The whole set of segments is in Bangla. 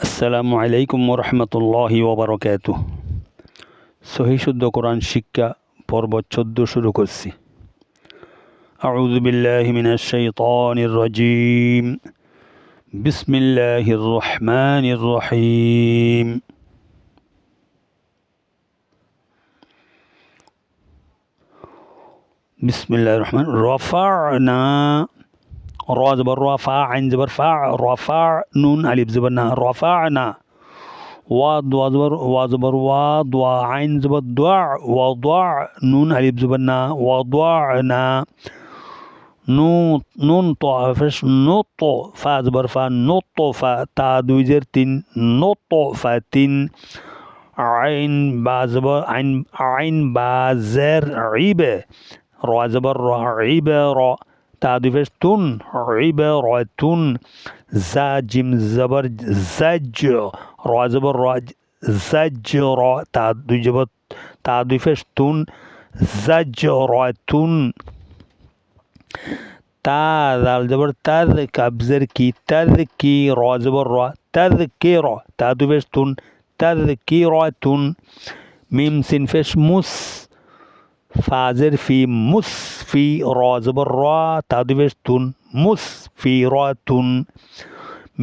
আসসালামু আলাইকুম ওরহমতুল্লাহি ওবরকাতুহ। সহি শুদ্ধ কোরআন শিক্ষা পর্ব 14 শুরু করছি। আউযু বিল্লাহি মিনাশ শাইতানির রাজীম। বিসমিল্লাহির রহমানির রহিম। বিসমিল্লাহির রহমান রফা'না র জবর র ফা আইন জবর ফা রফা নুন আলিফ জবর না রফা'না ওয়া দোয়া জবর ওয়া জবর ওয়া দোয়া আইন জবর দোয়া ওয়া দোয়া নুন আলিফ জবর না ওয়া দোয়া না নুন তো ফেস নো তো ফা জবর ফা নো তো ফা তা দুই জের তিন নো তো ফা তিন আইন বা জবর আইন বা জের ইবে র জবর র ইবে র তা দুই ফেস তুন ইবে র তুন জা জিম জবর জাজ র জবর র জাজ র তা দুই ফেস তুন জাজ র তুন তা দাল জবর তাদ কাবজের কি তাদ কি র জবর র তাদ কে র তা দুই ফেস তুন তাদ কি র তুন মিম সিন ফেস মুস ফাজের ফি মুস ফি র জবর র তা দুই ফেস তুন মুস ফি র তুন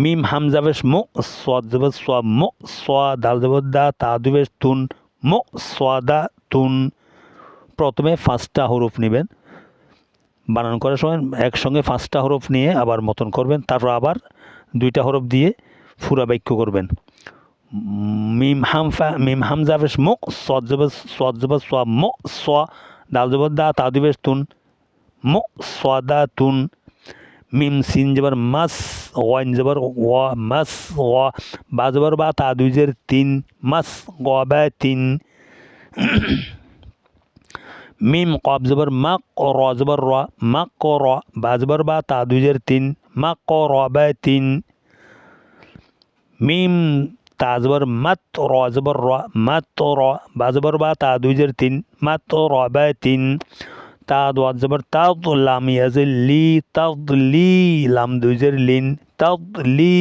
মিম হামজা ফেস মু সাদ জবর সা মু সা দাল জবর দা তা দুই ফেস তুন মু সাদা তুন। প্রথমে 5টা হরফ নেবেন, বানান করার সময় একসঙ্গে 5টা হরফ নিয়ে আবার মতন করবেন, তারপর আবার 2টা হরফ দিয়ে পুরা বাক্য করবেন। মিম হামজা ফেস মু সাদ জবর সা মু সা দাল জবর দা তা দুই ফেস তুন মু সাদা তুন। মিম সিন জবর মাস ওয়াইন জবর ওয়া মাস ওয়া বা জবর বা তা দুই জের তিন মাস গবা তিন। মিম কব জবর মাক র জবর র মাক র বা জবর বা তা দুই জের তিন মাক র বা তিন। মিম তা জবর মাত র জবর র মাত র বা জবর বা তা দুই জের তিন মাত র বা তিন। তা দোয়া জবর তাদ লাম ইয়াজিল লি তাদ লি লাম দুই জের লিন তাদ লি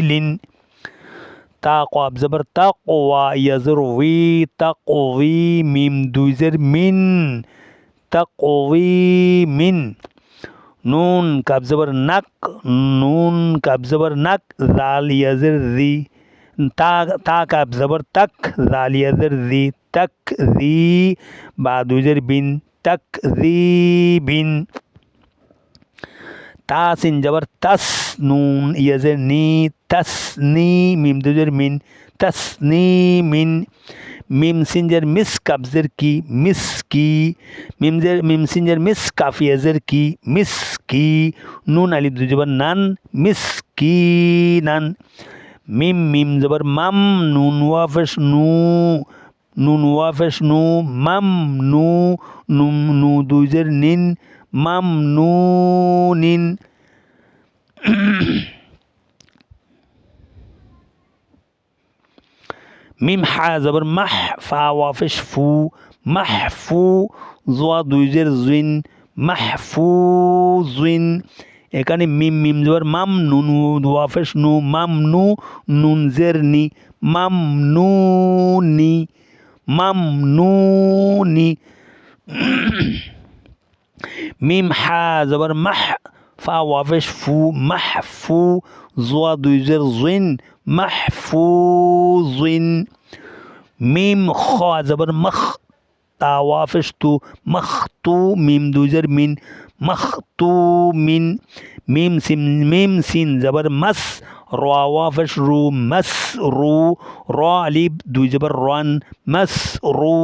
লিন। তা কব জবর তাক ওয়া ইয়াজর উই তাক ওই মিম দুই জের মিন তাক ওই মিন। নুন কাব জবর নাক নুন কাব জবর নাক জাল ইয়াজর জি তা কাব জবর তাক জাল ইয়াজর জি তাক জি বা দুই জের বিন তাক জি বিন। তা সিন জবর তাস নুন ইয়াজের নি তাস নি মিম দুজের মিন তাস নি মিন। মিম সিনজের মিস কাবজের কি মিস কি মিম সিনজের মিস কাফ ইয়াজের কি মিস কি। নুন আলিফ দুই জবর নান মিস কি নান। মিম জবর মাম নুন ওয়াফেস নু মাম নু দুই জের নিন মাম নু নিন। মিম হা জবর মাহ ফা ওয়াফেস ফু মাহ ফু জোয়া দুই জের জুইন মাহফুজুইন। এখানে মিম জবর মাম নুন ওয়াফেস নু মাম নুন জের নি মাম নি। মিম হা জবর মাহ ফা ওয়াফেস ফু মাহফু জোয়া দুই জের জুইন মাহফুজুইন। মিম খ জবর মখ তা ওয়াফেস তু মখতু মিম দুই জের মিন মখতুমিন। মিম সিন জবর মাস র ওয়াফেস রু মাস রু র আলিফ দুই জবর রান মাস রু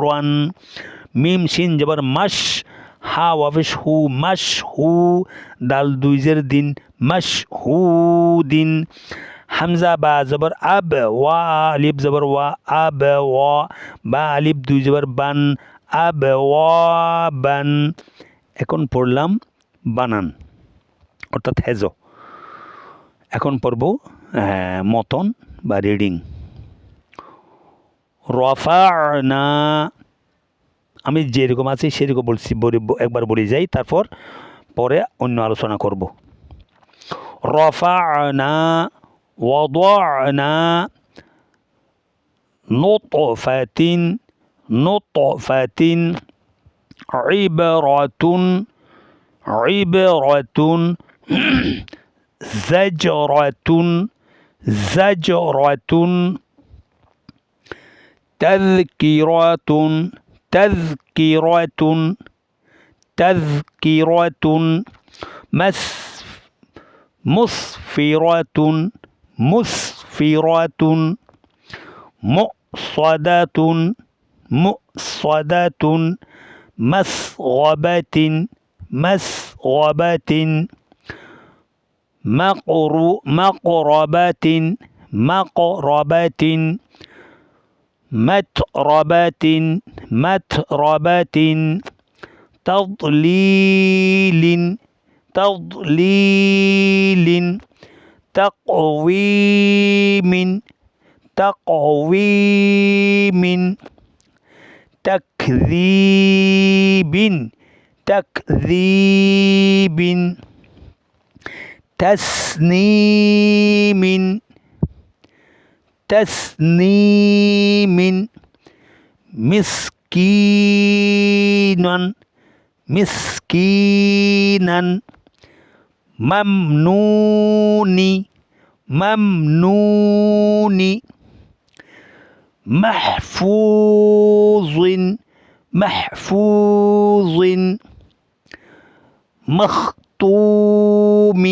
রান। মিম সিন জবর মাস হা ওয়াফেস হু মাস হু দাল দুই জের দিন মাস হু দিন। হামজা বা জবর আব ওয়া আলিফ জবর ওয়া আব ওয়া বা আলিফ দুই জবর বান আব ওয়া বান। এখন পড়লাম বানান অর্থাৎ হেজো। এখন পড়ব মতন বা রিডিং। রফা'না আমি যেরকম আছি সেরকম বলছি একবার বলে যাই, তারপর পরে অন্য আলোচনা করব। রফা'না وضعنا نطفة نطفة عبرة عبرة زجرة زجرة تذكرة تذكرة تذكرة مسفرة مسفرة مؤصدة مؤصدة مسغبة مسغبة مقربة مقربة متربة متربة تضليل تضليل تقويم تقويم تكذيب تكذيب تسنيم تسنيم مسكينا مسكينا ممنون ممنون محفوظ محفوظ مختوم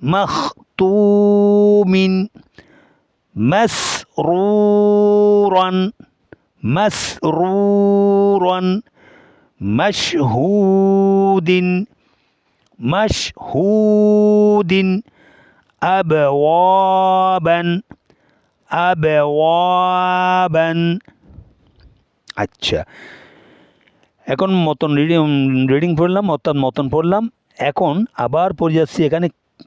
مختوم مسرورا مسرورا مشهود مشهود أبوابا أبوابا আচ্ছা এখন মতন রিডিং পড়লাম অর্থাৎ মতন পড়লাম এখন আবার পড়ে যাচ্ছি এখানে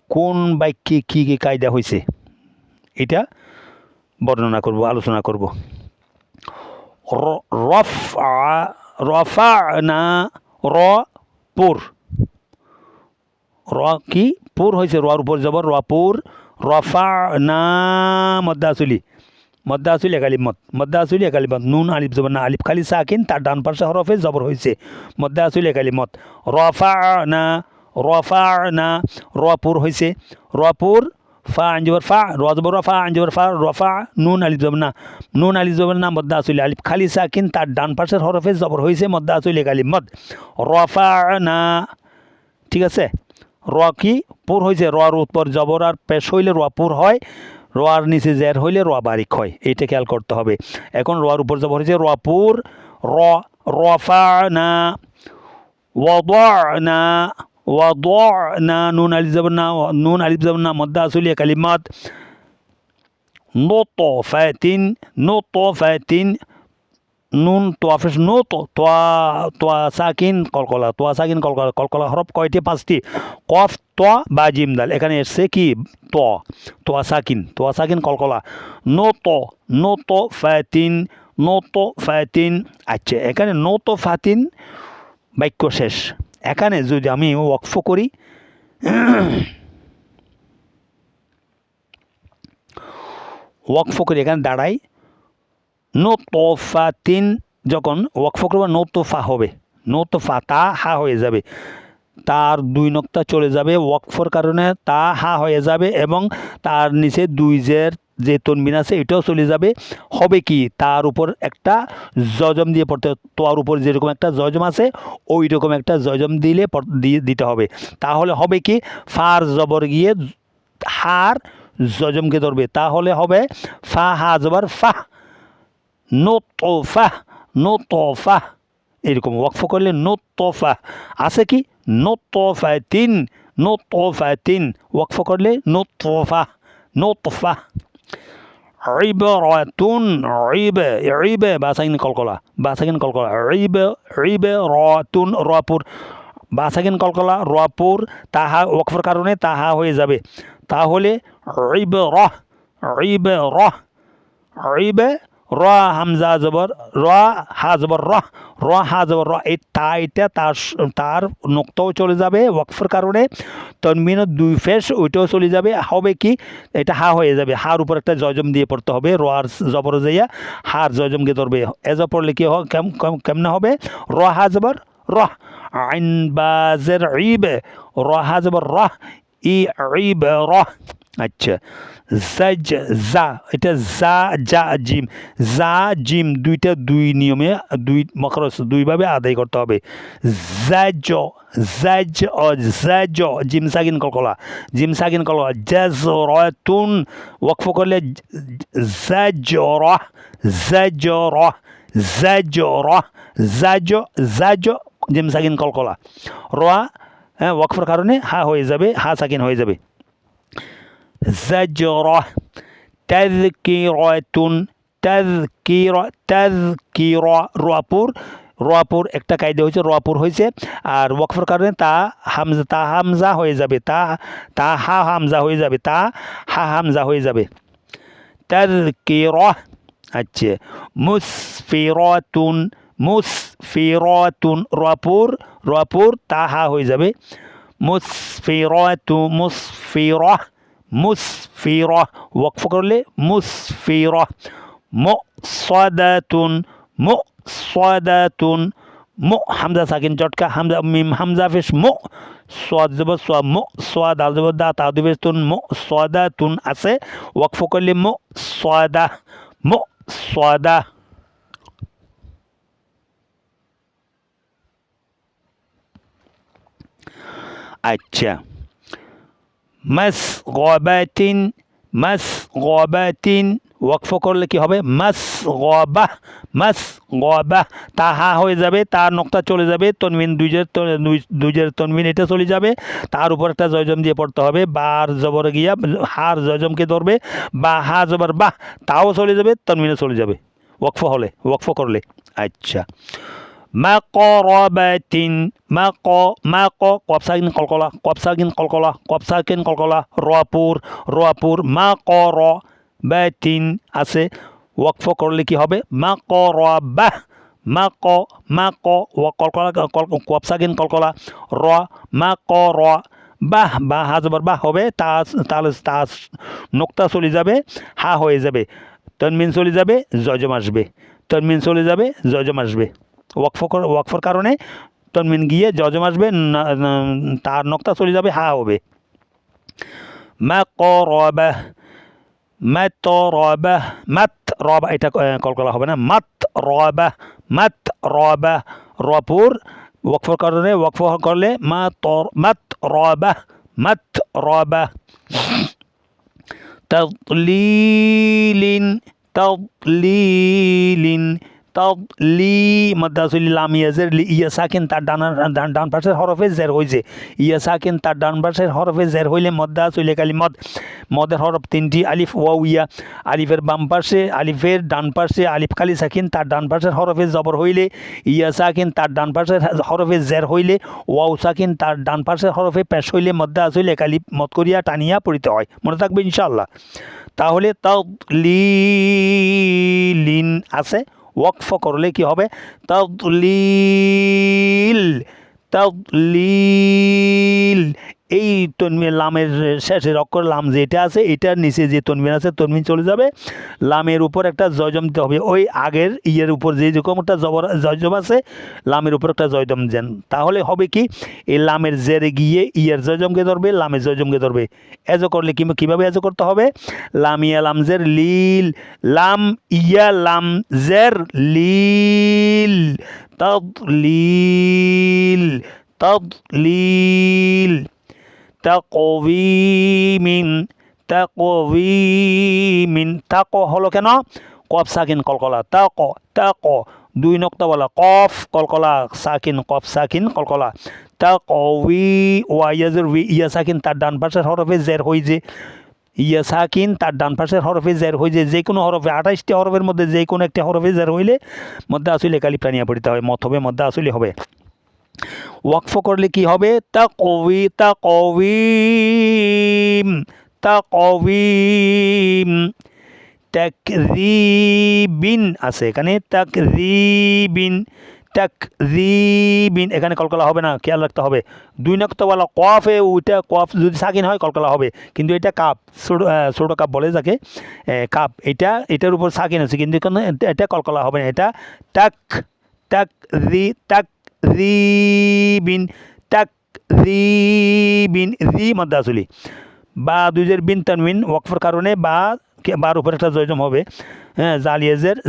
কোন বাক্যে কী কী কায়দা হয়েছে এটা বর্ণনা করব আলোচনা করব রফা'না র পুর র কি পুর হয়েছে রর উপর জবর রপুর রফা'না মদ্দাসুলি মদ্দাসুলি একালিমত মদ্দাসুলি একালিমত নুন আলিফ জবর না আলিফ খালি সাকিন তার ডান পাশে হরফে জবর হয়েছে মদ্দাসুলি একালিমত রফা'না রফা'না রপুর হয়েছে রপুর ফা আঞ্জবর ফা রজবর ফা আঞ্জবর ফা রফা নুন আলিফ জবর না নুন আলিফ জবর না মদ্দাসুলি আলিফ খালি সাকিন তার ডান পাশের হরফে জবর হয়েছে মদ্দাসুলি একালিমত রফা'না ঠিক আছে র কি পুর হয়েছে রর উপর জবর আর পেশ হইলে র পুর হয় রোয়ার নিচে জের হইলে র বারিক হয় এইটা খেয়াল করতে হবে এখন রোয়ার উপর জবর হয়েছে রপুর র রফা'না ওয়াদা'না ওয়াদা'না নুন আলিফ জবর না মদ্দাসুলি কালিমাত নুতফাতিন নুতফাতিন নুন তোয়াফেস নো তোয়া সাকিন কলকলা তোয়া সাকিন কলকলা কলকলা হরফ কয়টি পাঁচটি কফ তোয়া বা জিম দাল এখানে এসছে কি তোয়া সাকিন কলকলা নো তো ফাতিন আচ্ছা এখানে নো তো ফাতিন বাক্য শেষ এখানে যদি আমি ওয়াকফ করি এখানে দাঁড়াই নোতফাতিন যখন ওয়াকফ করবে নোতফা হবে নোতফা তা হা হয়ে যাবে তার দুই নক্তা চলে যাবে ওয়াকফর কারণে তা হা হয়ে যাবে এবং তার নিচে দুই জের যে তনবিন আছে এটাও চলে যাবে হবে কি তার উপর একটা জজম দিয়ে পড়তে তোয়ার উপর যেরকম একটা জজম আছে ওই রকম একটা জজম দিতে হবে তাহলে হবে কি ফার জবর গিয়ে হার জজমকে ধরবে তাহলে হবে ফা হা জবর ফা নোতফা এরকম ওয়াকফ করলে নোতফা আছে কি নোতফাতিন ওয়াকফ করলে নোতফা ইবরাতুন ইবে বাসাকিন কলকলা ইবরাতুন রপুর বাসাকিন কলকলা রপুর তাহা ওয়াকফের কারণে তাহা হয়ে যাবে তাহলে ইবে র হামজা জবর র হা জবর র হা জবর এই এটা তার নোক্তাও চলে যাবে ওয়াকফের কারণে, তনবিনের দুই ফেস ওইটাও চলে যাবে, হবে কি এটা হা হয়ে যাবে, হার উপর একটা জজম দিয়ে পড়তে হবে, র আর জবর যাইয়া হার জজমকে ধরবে, এজ পড়লে কি কেমনে হবে, র হা জবর র আইন বাজের ইব র হা জবর র ই ইব র। আচ্ছা জাজ জা এটা জা জা জিম জা জিম দুইটা দুই নিয়মে দুই মখরজ দুইভাবে আদায় করতে হবে। জাজ জাজ ও জাজ জিম সাকিন কলকলা জিম সাকিন কলকলা জাজ রতুন ওয়াকফ করলে জাজ র জাজ র জাজ র জাজ জাজ জিম সাকিন কলকলা র ওয়াকফের কারণে হা হয়ে যাবে, হা সাকিন হয়ে যাবে। زجرة تذكرة تذكرة রপুর একটা কায়দা হয়েছে, রপুর হয়েছে আর ওয়াকফের কারণে তা হামজা হয়ে যাবে, তা হা হামজা হয়ে যাবে, তা হা হামজা হয়ে যাবে। তাযকিরা আচ্ছা মুসফিরাতুন রপুর তা হা হয়ে যাবে, মুসফিরা ওয়াকফ করলে মুসফিরা। মুসাদাতুন হামজা সাকিন চটকা হামজা মিম হামজা ফেস সাদ জবর সা সাদ আল জবর দা তা দিবেশ তুন মুসাদাতুন আছে, ওয়াকফ করলে মুসাদা। আচ্ছা মাসগাবাতিন ওয়াকফ করলে কি হবে, মাসগাবা তা হা হয়ে যাবে, তার নক্তা চলে যাবে, তনবিন দুইজের তনবিন এটা চলে যাবে, তার উপর একটা জয়জম দিয়ে পড়তে হবে, বার জবর গিয়া হার জয়জমকে ধরবে, বা হা জবর বাহ তাও চলে যাবে, তনবিনে চলে যাবে ওয়াকফ করলে। আচ্ছা মাকরাবাতিন কপসাকিন কলকলা রপুর মাকরাবাতিন আছে, ওয়াকফ করলে কি হবে মাকরাবাহ কপসাকিন কলকলা র মাকরা বা হা জবর বাহ হবে, তাহলে তা নোক্তা চলে যাবে, হা হয়ে যাবে, তনমিন চলে যাবে, জজম আসবে, ওয়াকফের কারণে তনমিন গিয়ে জজম আসবে, তার নক্তা চলে যাবে, হা হবে। মাতরাবা এটা কলকলা হবে না, মাতরাবা রপুর ওয়াকফের কারণে ওয়াকফ করলে মাতরাবা। তাদলিলিন মদ্দাসুল লাম ইয়াজের ইয়া সাকিন তার ডান পাশের হরফে জের হয়েছে, ইয়া সাকিন তার ডান পাশের হরফে জের হইলে মদ্দাসুল কালি মদের হরফ তিনটি আলিফ ওয়াও ইয়া, আলিফের বাম পাশে আলিফের ডান পাশে আলিফ কালি সাকিন তার ডান পাশের হরফে জবর হইলে, ইয়া সাকিন তার ডান পাশের হরফে জের হইলে, ওয়াও সাকিন তার ডান পাশের হরফে পেশ হইলে মদ্দাসুল কালি মত করিয়া টানিয়া পড়িতে হয়, মনে থাকবে ইনশাআল্লাহ। তাহলে তাদলিলিন আছে, ওয়াকফ করলে কি হবে তাদলিল এই তনবিন লামের শেষের অক্ষর লাম যেটা আছে এটার নিচে যে তনবিন আছে তনবিন চলে যাবে, লামের উপর একটা জয়জম দিতে হবে, ওই আগের ইয়ের উপর যে রকম একটা জয়জম আছে লামের উপর একটা জয়জম দেন, তাহলে হবে কি এই লামের জেরে গিয়ে ইয়ের জয়জমকে ধরবে, লামের জয়জমকে ধরবে, এজো করলে কীভাবে এজো করতে হবে, লাম ইয়া লাম জের লিল, লাম ইয়া লাম জের লিল, তাদলিল তাকওয়িমিন তাক হলো কেন, কফ সাকিন কলকলা তাক দুই নক্তা বলা কফ কলকলা সাকিন কফ সাকিন কলকলা, তাকওয়ি ওয়াইয়াজের ইয়া সাকিন তার ডান পাশের হরফে জের হইছে, ইয়া সাকিন তার ডান পাশের হরফে জের হইছে, যে কোনো হরফে 28টি হরফের মধ্যে যে কোনো একটা হরফে জের হইলে মধ্যে আসলে কালিফ টানিয়া পড়িতে হয়, মত হবে মধ্যে আসলে হবে। ওয়াকফ করলে কি হবে তাকওয়িম তাকযীবিন আছে এখানে, তাকযীবিন এখানে কলকলা হবে না, খেয়াল রাখতে হবে। 2 নক্তওয়ালা কফে, ওইটা কফ যদি সাকিন হয় কলকলা হবে, কিন্তু এটা কাপ, ছোটো কাপ বলে যাকে, কাপ, এটার উপর সাকিন আছে, কিন্তু এটা কলকলা হবে না। এটা তাকযীবিন, তাকযীবিন, জি মধ্যে আসলি। বা দুইজের বিন তানবিন ওয়াকফের কারণে বার উপর একটা জয়জম হবে। হ্যাঁ,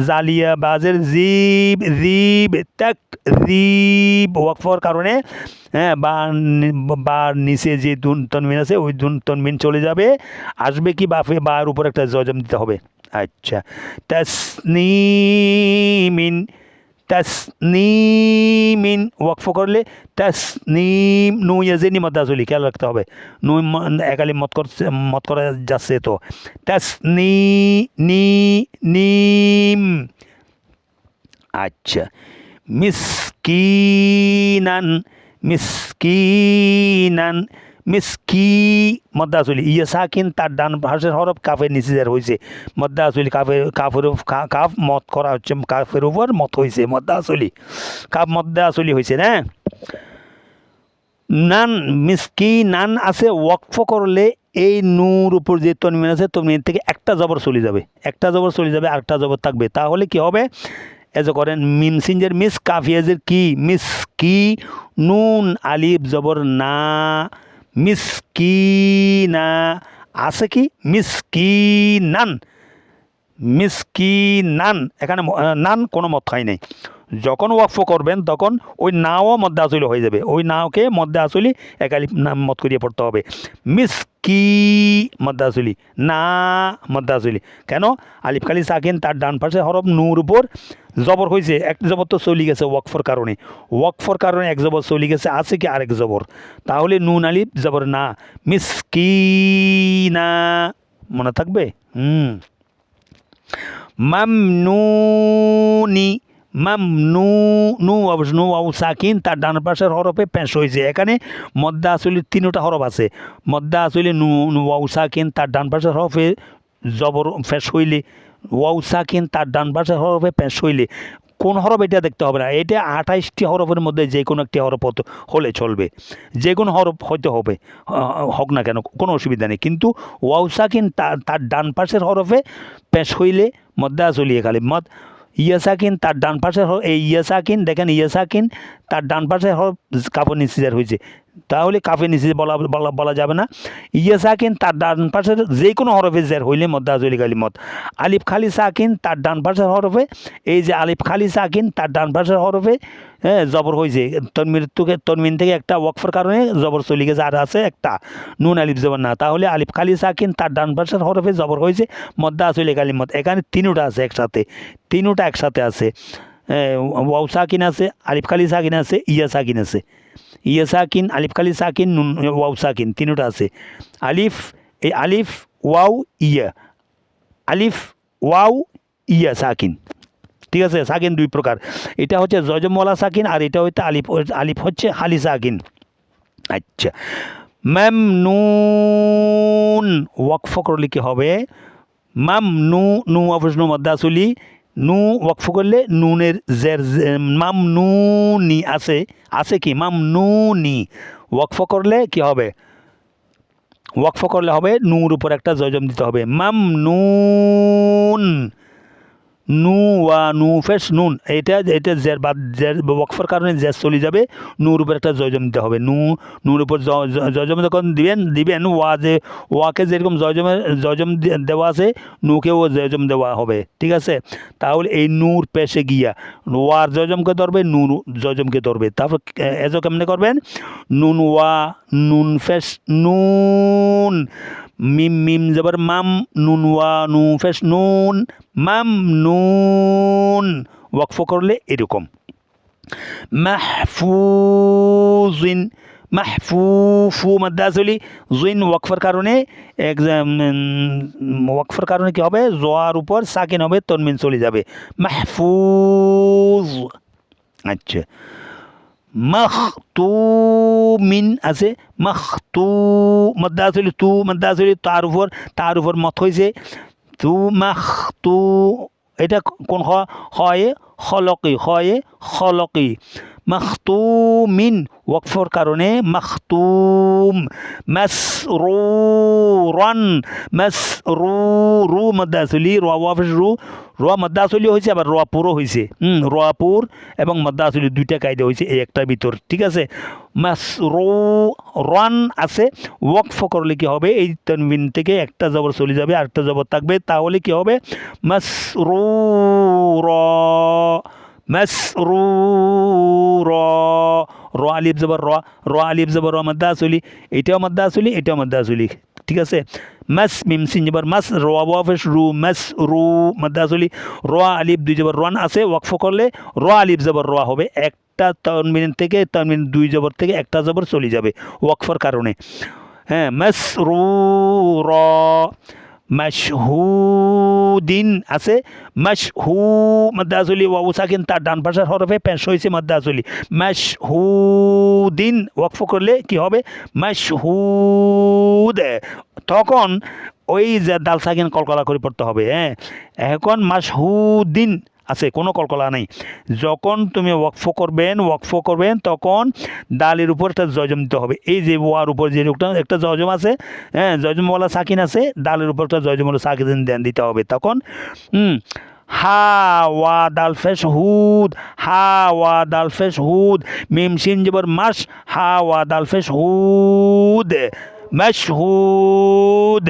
জালিয়া বাজের জিব তাকযীব ওয়াকফের কারণে, হ্যাঁ, বার নিচে যে তনবিন আছে ওই তনবিন চলে যাবে, আসবে কি বার উপর একটা জয়জম দিতে হবে। আচ্ছা, তাসনিমিন ওয়াকফ করলে তাসনিম, নু ইয়াজেনি মদ্দাজলি, খেয়াল রাখতে হবে। নু একালি মত করা যাচ্ছে, তো নিম। আচ্ছা, মিসকি মদ্দা আসলি, ইয়া সাকিন তার ডান পাশের হরফ কাফের নিচে যার হয়েছে, মদ্দা আসলি, কাফ মত করা হচ্ছে, কাফের উপর মত হয়েছে, মদ্দা আসলি, কাফ মদ্দা আসলি হয়েছে না। নান, মিসকি নান আছে, ওয়াকফ করলে এই নূর উপর যে তনমিন আছে, তনমিন থেকে একটা জবর চলে যাবে, আরেকটা জবর থাকবে, তাহলে কি হবে? এজ করেন মিম সিনজের মিস, কাফিয়াজের কি, মিস কি, নুন আলিফ জবর না, মিসকিনা আছে কি, মিসকিনান, এখানে নান কোনো মত খাই নাই। যখন ওয়াকফ করবেন তখন ওই নাও মধ্যে আসলি হয়ে যাবে, ওই নাওকে মধ্যে আসলি একালিফ নাম মত করিয়ে পড়তে হবে। মিসকি মধ্যে আসলি, না মধ্যে আসলি, কেন? আলিফ খালি সাকিন তার ডান পাশে হরফ নূর উপর জবর হয়েছে, এক জবর তো চলে গেছে ওয়াকফর কারণে এক জবর চলে গেছে, আছে কি আরেক জবর, তাহলে নুন আলিফ জবর না, মিসকিনা, মনে থাকবে। মামনু ওয়াও সাকিন তার ডান পাশের হরফে পেশ হয়েছে, এখানে মদ্দা আসলি 3টা হরফ আছে, মদ্দা আসলি ওয়াও সাকিন তার ডান পাশের হরফে জবর পেশ হইলে, ওয়াও সাকিন তার ডান পাশের হরফে পেশ হইলে কোন হরফ, এটা দেখতে হবে না, এটা 28টি হরফের মধ্যে যে কোনো একটি হরফ হলে চলবে, যে কোনো হরফ হয়তো হবে, হোক না কেন, কোনো অসুবিধা নেই, কিন্তু ওয়াও সাকিন তার ডান পাশের হরফে পেশ হইলে মদ্দা আসলি একালি মদ, ইয়াসাকিন তার ডান পাশে, এই ইয়াসাকিন দেখেন, ইয়াসাকিন তার ডান পাশে কাপড় নিচে হয়েছে, তাহলে কাফের নিচে বলা যাবে না। ইয়াসাকিন তার ডান পাশের যে কোনো হরফে জের হইলে মদ্দা আসলি কালিমত। আলিফ খালি সাকিন তার ডান পাশের হরফে, এই যে আলিফ খালি সাকিন তার ডান পাশের হরফে, হ্যাঁ, জবর হয়েছে, তনমিন থেকে একটা ওয়াকফের কারণে জবর চলে গেছে, আর আছে একটা নুন আলিফ জবর না, তাহলে আলিফ খালি সাকিন তার ডান পাশের হরফে জবর হয়েছে, মদ্দা আসলি কালিমত। এখানে 3টা আছে একসাথে আছে, ওয়াও সাকিন আছে, আলিফ খালি সাকিন আছে, ইয়া সাকিন আছে, ইয়া সাকিন, আলিফ খালি সাকিন, নুন ওয়াও সাকিন, 3টা আছে। আলিফ ওয়াও ইয়া, আলিফ ওয়াও ইয়া সাকিন, ঠিক আছে। সাকিন 2 প্রকার, এটা হচ্ছে জজমওয়ালা সাকিন, আর এটা হচ্ছে আলিফ হচ্ছে খালি সাকিন। আচ্ছা, মামনুন ওয়াকফ করলে কি হবে? নু অবশ্য মদ্দা আসলি, নু ওয়াকফ করলে নুনের জের, মামনুনি আছে কি, মামনুনি ওয়াকফ করলে কি হবে? ওয়াকফ করলে হবে নূর উপর একটা জজম দিতে হবে, মামনুন, নু ওয়া নু ফেস নুন, এটা জের ওয়াকফের কারণে জের চলে যাবে, নূর উপর একটা জয়জম দিতে হবে, নূর উপর জয়জম যখন দিবেন ওয়াকে যেরকম জয়জম দেওয়া আছে, নুকেও জয়জম দেওয়া হবে, ঠিক আছে। তাহলে এই নূর পেশে গিয়া ওয়ার জয়জমকে ধরবে, নূর জয়জমকে ধরবে, তারপর এজো কেমনে করবেন? নুন ওয়া নুন ফেস নুন, মিম জবর মাম, নুন ওয়া নু ফেস নুন, মামনুন ওয়াকফ করলে এরকম। মাহফুজিন, মাহফুফু মদ্দা আসলি, জিন ওয়াকফের কারণে কি হবে? জোয়ার উপর সাকিন হবে, তনমিন চলে যাবে, মাহফুজ। আচ্ছা, মাখতুমিন আছে, মদ্দা আসলি, তার উপর মত হয়েছে, তু মাখতু, এটা কোন হয় খলকি মাখতুমিন ওয়াকফর কারণে মাখতুম মাসরুরান মাসরুরু মাদ্দাসলি র ওয়াফেশ রু র মাদ্দাসলি হয়েছে আবার রপুরও হয়েছে রপুর এবং মাদ্দাসলি দুইটা কায়দা হয়েছে এই একটার ভিতর ঠিক আছে মাসরুরান আছে ওয়াকফ করলে কি হবে এই তানবিন থেকে একটা জবর চলে যাবে আরেকটা জবর থাকবে তাহলে কি হবে মাসরুরা মাসরুরা র আলিফ জবর র আলিফ জবর র মাদ্দা আসলি এটাও মাদ্দা আসলি ঠিক আছে মাস মিম সিন জবর মাস র ওয়াফেশ রু মাস রু মাদ্দা আসলি র আলিফ দুই জবর রন আছে ওয়াকফ করলে র আলিফ জবর র হবে একটা তানবিন থেকে তানবিন দুই জবর থেকে একটা জবর চলে যাবে ওয়াকফর কারণে হ্যাঁ মাসরুরা মাশহুদিন আছে মাশহু মাদ্দা আসলি ওয়াউ সাকিন তার ডান পাশের হরফে পেশ হয়েছে মাদ্দা আসলি মাশহুদিন ওয়াকফ করলে কি হবে মাশহুদ তখন ওই যে দাল সাকিন কলকলা করে পড়তে হবে হ্যাঁ এখন মাশহুদিন আছে কোনো কলকলা নেই যখন তুমি ওয়াকফ করবেন তখন দালের উপর একটা জজম দিতে হবে এই যে ওয়ার উপর যে একটা জজম আছে হ্যাঁ জজমওয়ালা সাকিন আছে দালের উপর একটা জজমওয়ালা সাকিন দিতে হবে তখন হা ওয়া দাল ফেশ হুদ মিম শিন জবর মাস হা ওয়া দাল ফেশ হুদ মাশহুদ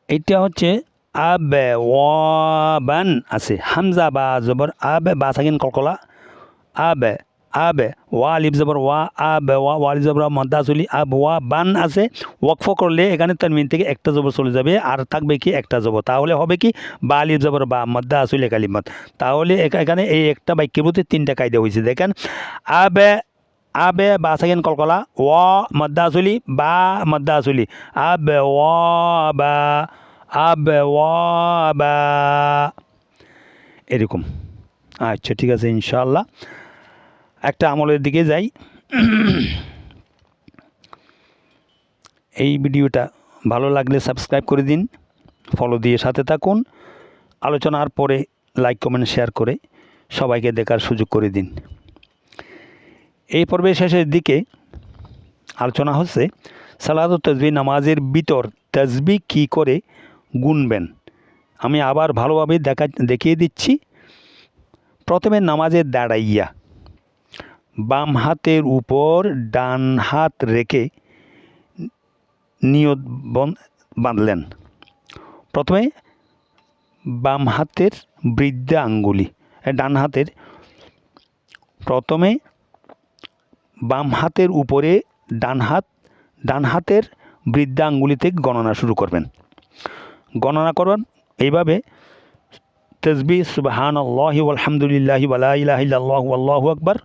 এটা হচ্ছে আবে ওয়াবান আছে হামজা বা জবর আবে বা সাকিন কলকলা আবে ওয়া আলিফ জবর ওয়া আবে ওয়া আলিফ জবর মাদ্দা আসলি আব ওয়া বান আছে ওয়াকফ করলে এখানে তানবিন থেকে একটা জবর চলে যাবে আর থাকবে কি একটা জবর তাহলে হবে কি বা আলিফ জবর বা মাদ্দা আসলি কালিমাত তাহলে এখানে এই একটা বাক্যের প্রতি তিনটা কায়দা হয়েছে দেখেন আবে বা সাকিন কলকলা ওয়া মাদ্দা আসলি বা মাদ্দা আসলি আবে ওয়া বা আবওয়াবা এরকম আচ্ছা ঠিক আছে ইনশাআল্লাহ একটা আমলের দিকে যাই এই ভিডিওটা ভালো লাগলে সাবস্ক্রাইব করে দিন ফলো দিয়ে সাথে থাকুন আলোচনার পরে লাইক কমেন্ট শেয়ার করে সবাইকে দেখার সুযোগ করে দিন এই পর্বের শেষের দিকে আলোচনা হচ্ছে সালাত ও তাসবিহ নামাজের ভিতর তাসবিহ কী করে গুনবেন আমি আবার ভালোভাবে দেখিয়ে দিচ্ছি প্রথমে নামাজে দাঁড়াইয়া বাম হাতের উপর ডান হাত রেখে নিয়ত বাঁধলেন প্রথমে বাম হাতের বৃদ্ধা আঙ্গুলি ডান হাতের প্রথমে বাম হাতের উপরে ডান হাতের বৃদ্ধা আঙ্গুলি থেকে গণনা শুরু করবেন এইভাবে তাসবিহ সুবহানাল্লাহি ওয়ালহামদুলিল্লাহি ওয়ালা ইলাহা ইল্লাল্লাহু আল্লাহু আকবার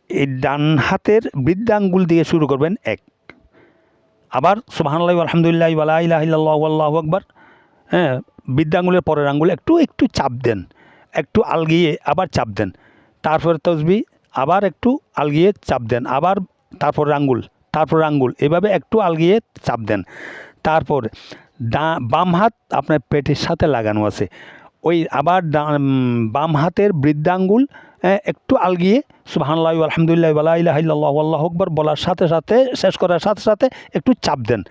এই ডান হাতের বৃদ্ধা আঙ্গুল দিয়ে শুরু করবেন এক আবার সুবহানাল্লাহি ওয়ালহামদুলিল্লাহি ওয়ালা ইলাহা ইল্লাল্লাহু আল্লাহু আকবার হ্যাঁ বৃদ্ধা আঙ্গুলের পরের আঙ্গুলে একটু চাপ দেন একটু আলগিয়ে আবার চাপ দেন তারপরে তাসবিহ আবার একটু আলগিয়ে চাপ দেন আবার তারপর আঙ্গুল এভাবে একটু আলগিয়ে চাপ দেন তারপর বাম হাত আপনার পেটের সাথে লাগানো আছে ওই আবার বাম হাতের বৃদ্ধাঙ্গুল একটু আলগিয়ে সুবহানাল্লাহি আলহামদুলিল্লাহ ওয়ালা ইলাহা ইল্লাল্লাহু আল্লাহু আকবার বলার সাথে সাথে শেষ করার সাথে সাথে একটু চাপ দেন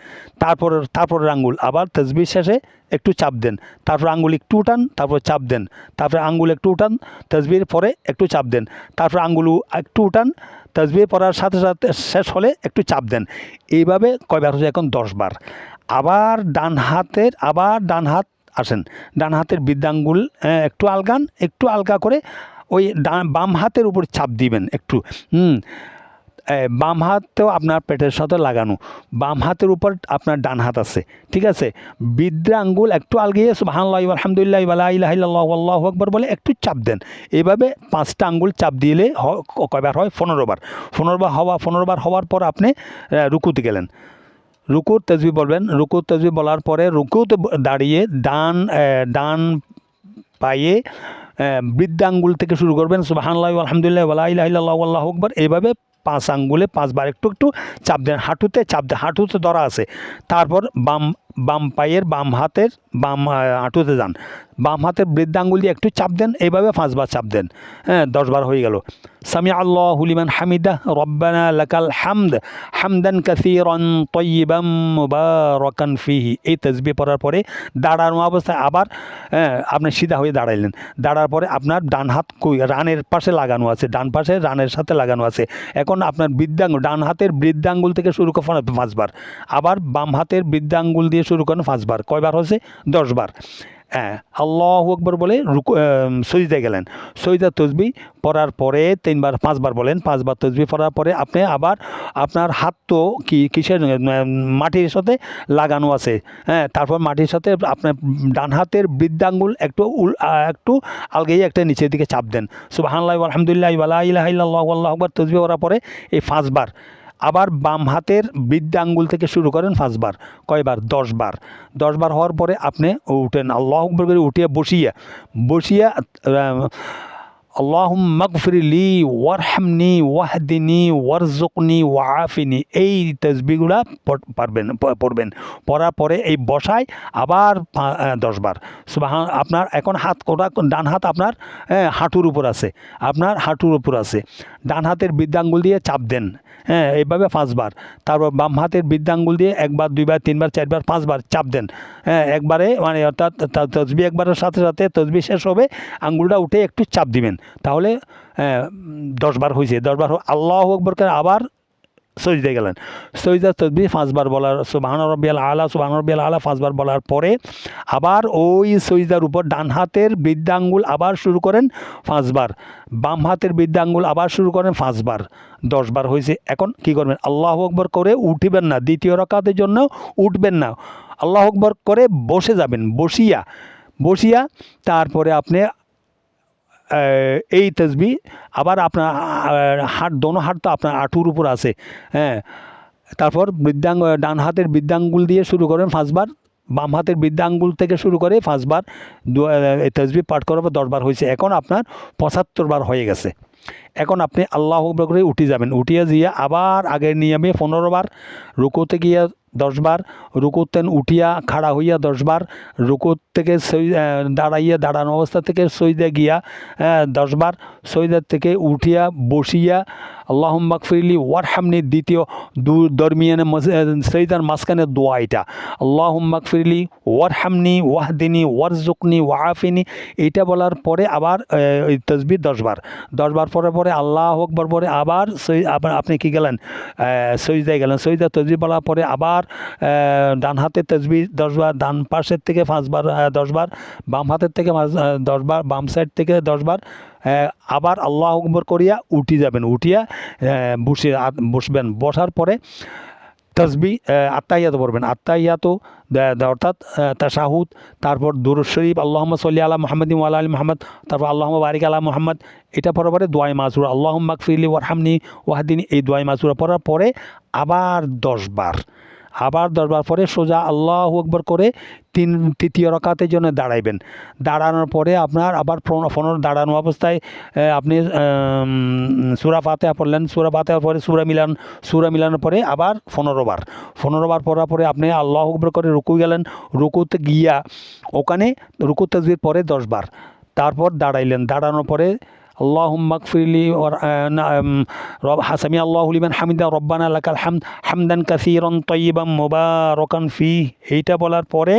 তারপর আঙ্গুল আবার তাসবিহ শেষে একটু চাপ দেন তারপর আঙ্গুল একটু উঠান তারপর চাপ দেন তারপরে আঙ্গুল একটু উঠান তাসবিহের পরে একটু চাপ দেন তারপর আঙ্গুল একটু উঠান তাসবিহ পড়ার সাথে সাথে শেষ হলে একটু চাপ দেন এইভাবে কয়বার হচ্ছে এখন 10 বার আবার ডান হাত আসেন ডান হাতের বৃদ্ধাঙ্গুল একটু আলগা করে ওই বাম হাতের উপর চাপ দিবেন একটু বাম হাতও আপনার পেটের সাথে লাগানো বাম হাতের উপর আপনার ডান হাত আছে ঠিক আছে বৃদ্ধা আঙ্গুল একটু আলগিয়ে সুবহানাল্লাহি আলহামদুলিল্লাহি ওয়ালা ইলাহা ইল্লাল্লাহু আল্লাহু আকবার বলে একটু চাপ দেন এইভাবে 5টা আঙ্গুল চাপ দিলে কয়বার হয় 15 বার 15 বার হওয়ার পর আপনি রুকুতে গেলেন রুকুর তাসবিহ বলবেন রুকুর তাসবিহ বলার পরে রুকুতে দাঁড়িয়ে ডান পায়ে বৃদ্ধা আঙ্গুল থেকে শুরু করবেন সুবহানাল্লাহি আলহামদুলিল্লাহি ওয়ালা ইলাহা ইল্লাল্লাহু আল্লাহু আকবার এইভাবে 5 আঙ্গুলে 5 বার একটু একটু চাপ দেন, হাঁটুতে চাপ দেন, হাঁটুতে ধরা আছে। তারপর বাম পায়ের বাম হাতের বাম হাঁটুতে যান, বাম হাতের বৃদ্ধাঙ্গুল দিয়ে একটু চাপ দেন, এইভাবে 5 বার চাপ দেন। হ্যাঁ, 10 বার হয়ে গেল। সামি আল্লাহু লিমান হামিদা রব্বানা লাকাল হামদ হামদান কাসীরান তাইয়িবান মুবারাকান ফিহি। এই তাসবিহ পড়ার পরে দাঁড়ানো অবস্থায় আবার আপনি সিধা হয়ে দাঁড়াইলেন। দাঁড়ার পরে আপনার ডান হাত রানের পাশে লাগানো আছে, ডান পাশে রানের সাথে লাগানো আছে। এখন আপনার বৃদ্ধাঙ্গুল, ডান হাতের বৃদ্ধাঙ্গুল থেকে শুরু করেন 5 বার, আবার বাম হাতের বৃদ্ধাঙ্গুল দিয়ে শুরু করেন 5 বার। কয়বার হচ্ছে? 10 বার। হ্যাঁ, আল্লাহু আকবার বলে সজদায় গেলেন। সজদা তসবিহ পড়ার পরে 3 বার 5 বার বলেন, 5 বার তসবিহ পড়ার পরে আপনি আবার আপনার হাত তো কিসের মাটির সাথে লাগানো আছে। হ্যাঁ, তারপর মাটির সাথে আপনার ডান হাতের বৃদ্ধাঙ্গুল একটু আলগেই একটা নিচের দিকে চাপ দেন। সুবহানাল্লাহি ওয়া আলহামদুলিল্লাহি ওয়া লা ইলাহা ইল্লাল্লাহু আল্লাহু আকবার তসবিহ পড়ার পরে এই 5 বার। আবার বাম হাতের বৃদ্ধাঙ্গুল থেকে শুরু করেন 5 বার। কয়বার? 10 বার। 10 বার হওয়ার পরে আপনি উঠেন, আল্লাহু আকবার করে উঠিয়ে বসিয়া আল্লাহুম্মা গফিরলি ওয়ারহামনি ওয়াহদিনি ওয়ারজুকনি ওয়াআফিনি, এই তাসবিহগুলো পড়বেন। পড়ার পরে এই বসায় আবার 10 বার সুবহান। আপনার এখন হাত কোটা, ডান হাত আপনার হাঁটুর উপর আছে, আপনার হাঁটুর উপর আছে। ডান হাতের বৃদ্ধাঙ্গুল দিয়ে চাপ দেন, হ্যাঁ, এইভাবে 5 বার। তারপর বাম হাতের বৃদ্ধাঙ্গুল দিয়ে 1 বার 2 বার 3 বার 4 বার 5 বার চাপ দেন। হ্যাঁ, একবারে মানে অর্থাৎ তসবিহ একবারের সাথে সাথে তসবিহ শেষ হবে, আঙ্গুলটা উঠে একটু চাপ দিবেন, তাহলে 10 বার হয়েছে। 10 বার আল্লাহু আকবার করে আবার সজদায় গেলেন। সজদা তসবিহ 5 বার বলার, সুবহান রাব্বিয়াল আলা সুবহান রাব্বিয়াল আলা 5 বার বলার পরে আবার ওই সজদার উপর ডান হাতের বৃদ্ধাঙ্গুল আবার শুরু করেন 5 বার, বাম হাতের বৃদ্ধাঙ্গুল আবার শুরু করেন 5 বার। 10 বার হয়েছে। এখন কি করবেন? আল্লাহু আকবার করে উঠবেন না, দ্বিতীয় রাকাতের জন্য উঠবেন না, আল্লাহু আকবার করে বসে যাবেন। বসিয়া তারপরে আপনি এই তসবিহ আবার আপনার দোনো হাত তো আপনার হাঁটুর উপর আছে। হ্যাঁ, তারপর ডান হাতের বৃদ্ধাঙ্গুল দিয়ে শুরু করেন 5 বার, বাম হাতের বৃদ্ধাঙ্গুল থেকে শুরু করে 5 বার এই তসবিহ পাঠ করার পর 10 বার হয়েছে। এখন আপনার 75 বার হয়ে গেছে। এখন আপনি আল্লাহু আকবার করে উঠে যাবেন। উঠিয়া গিয়া আবার আগের নিয়মে 15 বার, রুকুতে গিয়া 10 বার, রুকুতেন উঠিয়া খাড়া হইয়া 10 বার, রুকুত থেকে দাঁড়ানো অবস্থা থেকে সজদা গিয়া 10 বার, সজদার থেকে উঠিয়া বসিয়া আল্লাহুম্মা গফিরলি ওয়ারহামনি, দ্বিতীয় দরমিয়ানে সজদার মাঝখানে দোয়া এটা, আল্লাহুম্মা গফিরলি ওয়ারহামনি ওয়াহদিনি ওয়ারজুকনি ওয়াআফিনি, এইটা বলার পরে আবার ওই তসবিহ 10 বার। 10 বার পরে আল্লাহু আকবার পরে আবার আপনি কি গেলেন? সজদায় গেলেন। সজদা তসবিহ বলার পরে আবার ডান হাতের তসবিহ 10 বার, ডান পাশের থেকে 5 বার 10 বার, বাম হাতের থেকে 10 বার, বাম সাইড থেকে 10 বার। আবার আল্লাহু আকবার করিয়া উঠে যাবেন। উঠিয়া বসবেন। বসার পরে তসবিহ আত্তাহিয়াত পড়বেন। আত্তাহিয়াত অর্থাৎ তাশাহুদ, তারপর দুরূদ শরীফ, আল্লাহুম্মা সাল্লি আলা মুহাম্মাদিন ওয়া আলা আলি মুহাম্মাদ, তারপর আল্লাহুম্মা বারিক আলা মুহাম্মাদ, এটা পড়ার পরে দোয়ায়ে মাসুরা, আল্লাহুম্মা গফিরলি ওয়ারহামনি ওয়াহদিনি, এই দোয়ায়ে মাসুরা পড়ার পরে আবার 10 বার। আবার 10 বার পরে সোজা আল্লাহু আকবার করে তৃতীয় রাকাতের জন্য দাঁড়াইবেন। দাঁড়ানোর পরে আপনার আবার দাঁড়ানো অবস্থায় আপনি সূরা ফাতিহা পড়লেন। সূরা ফাতিহার পরে সূরা মিলানোর পরে আবার 15 বার পড়ার পরে আপনি আল্লাহু আকবার করে রুকু গেলেন। রুকুতে গিয়া ওখানে রুকু তাকবীর পরে 10 বার। তারপর দাঁড়াইলেন। দাঁড়ানোর পরে আল্লাহুম্মা গফিরলি সামি আল্লাহু লিমান হামিদা রব্বানা লাকাল হামদ হামদান কাসীরান তাইয়িবান মুবারাকান ফিহি, এইটা বলার পরে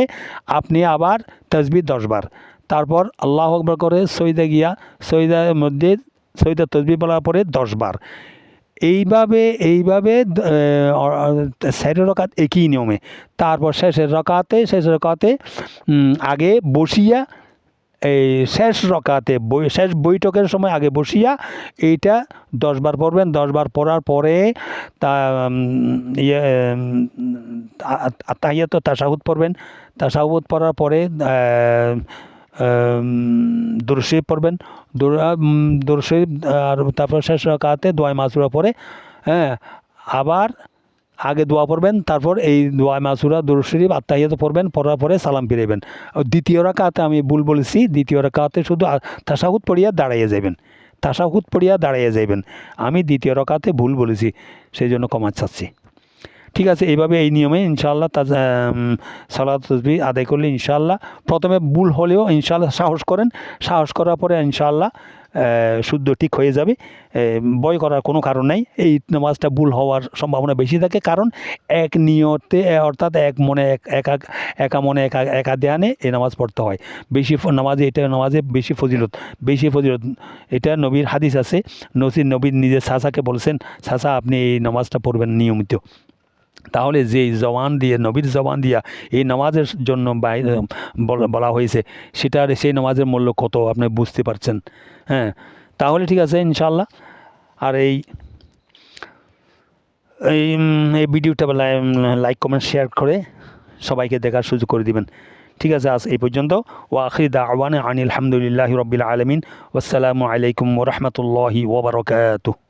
আপনি আবার তাসবিহ 10 বার। তারপর আল্লাহু আকবার করে সজদা গিয়া সজদার মধ্যে সজদা তাসবিহ বলার পরে 10 বার। এইভাবে 4 রাকাত একই নিয়মে। তারপর শেষের রাকাতে আগে বসিয়া এই শেষ রাকাতে শেষ বৈঠকের সময় আগে বসিয়া এইটা 10 বার পড়বেন। 10 বার পড়ার পরে আত্তাহিয়াত তাশাহুদ পড়বেন। তাশাহুদ পড়ার পরে দুরূদ শরীফ পড়বেন। দুরূদ শরীফ আর তারপর শেষ রাকাতে দোয়ায়ে মাসুরা পড়ে, হ্যাঁ, আবার আগে দোয়া পড়বেন, তারপর এই দোয়া মাসুরা দুরূদ শরীফ আত্তাহিয়াত পড়বেন। পড়ার পরে সালাম ফিরাইবেন। দ্বিতীয় রাকাতে আমি ভুল বলেছি, দ্বিতীয় রাকাতে শুধু তাশাহুদ পড়িয়া দাঁড়াইয়া যাবেন। তাশাহুদ পড়িয়া দাঁড়িয়ে যাইবেন। আমি দ্বিতীয় রাকাতে ভুল বলেছি, সেই জন্য ক্ষমা চাচ্ছি। ঠিক আছে, এইভাবে এই নিয়মে ইনশাআল্লাহ সালাত তাসবিহ আদায় করলে ইনশাআল্লাহ প্রথমে ভুল হলেও ইনশাআল্লাহ সাহস করেন, সাহস করার পরে ইনশাআল্লাহ শুদ্ধ ঠিক হয়ে যাবে। ভয় করার কোনো কারণ নাই। এই নামাজটা ভুল হওয়ার সম্ভাবনা বেশি থাকে, কারণ এক নিয়তে অর্থাৎ এক মনে একা মনে একা ধ্যানে এই নামাজ পড়তে হয়। বেশি নামাজে এটা নামাজে বেশি ফজিলত। এটা নবীর হাদিস আছে, নবীর নিজের চাচাকে বলছেন, চাচা আপনি এই নামাজটা পড়বেন নিয়মিত। তাহলে যেই জবান দিয়ে নবীর জবান দিয়া এই নামাজের জন্য বলা হয়েছে, সেই নামাজের মূল্য কত আপনি বুঝতে পারছেন। হ্যাঁ, তাহলে ঠিক আছে ইনশাআল্লাহ। আর এই ভিডিওটা লাইক কমেন্ট শেয়ার করে সবাইকে দেখার সুযোগ করে দিবেন। ঠিক আছে, আজ এই পর্যন্ত। ওয়া আখির দাওয়ানা আনিল হামদুলিল্লাহি রাব্বিল আলামিন। ওয়াসসালামু আলাইকুম ওয়া রাহমাতুল্লাহি ওয়া বারাকাতুহু।